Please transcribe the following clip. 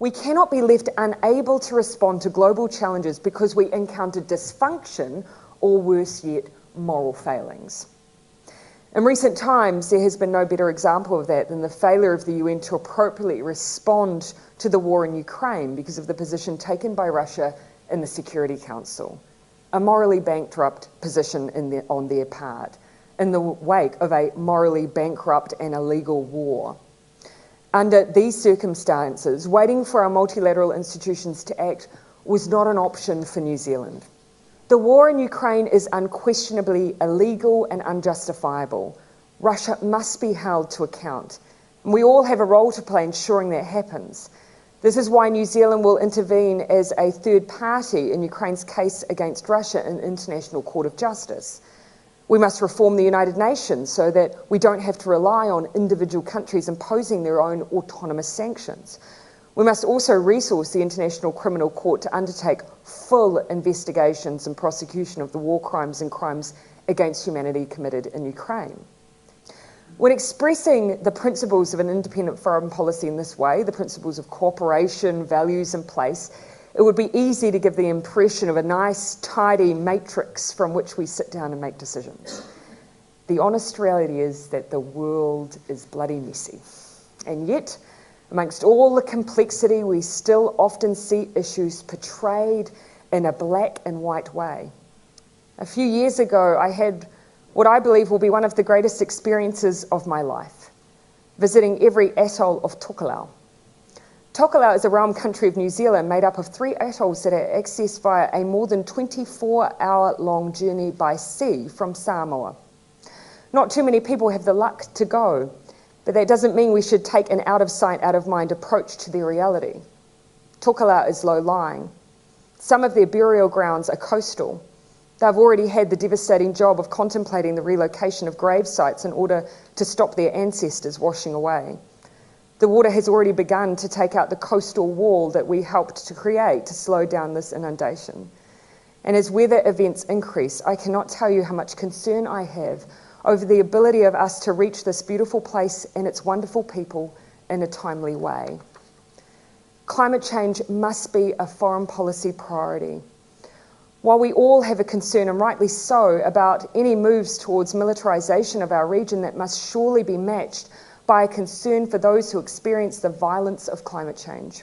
We cannot be left unable to respond to global challenges because we encounter dysfunction or, worse yet, moral failings. In recent times, there has been no better example of that than the failure of the UN to appropriately respond to the war in Ukraine because of the position taken by Russia in the Security Council, a morally bankrupt position on their part, in the wake of a morally bankrupt and illegal war. Under these circumstances, waiting for our multilateral institutions to act was not an option for New Zealand. The war in Ukraine is unquestionably illegal and unjustifiable. Russia must be held to account. And we all have a role to play ensuring that happens. This is why New Zealand will intervene as a third party in Ukraine's case against Russia in the International Court of Justice. We must reform the United Nations so that we don't have to rely on individual countries imposing their own autonomous sanctions. We must also resource the International Criminal Court to undertake full investigations and prosecution of the war crimes and crimes against humanity committed in Ukraine. When expressing the principles of an independent foreign policy in this way, the principles of cooperation, values in place, it would be easy to give the impression of a nice, tidy matrix from which we sit down and make decisions. The honest reality is that the world is bloody messy. And yet, amongst all the complexity, we still often see issues portrayed in a black and white way. A few years ago, I had what I believe will be one of the greatest experiences of my life, visiting every atoll of Tokelau. Tokelau is a realm country of New Zealand made up of 3 atolls that are accessed via a more than 24-hour-long journey by sea from Samoa. Not too many people have the luck to go, but that doesn't mean we should take an out-of-sight, out-of-mind approach to their reality. Tokelau is low-lying. Some of their burial grounds are coastal. They've already had the devastating job of contemplating the relocation of grave sites in order to stop their ancestors washing away. The water has already begun to take out the coastal wall that we helped to create to slow down this inundation. And as weather events increase, I cannot tell you how much concern I have over the ability of us to reach this beautiful place and its wonderful people in a timely way. Climate change must be a foreign policy priority. While we all have a concern, and rightly so, about any moves towards militarisation of our region, that must surely be matched by a concern for those who experience the violence of climate change.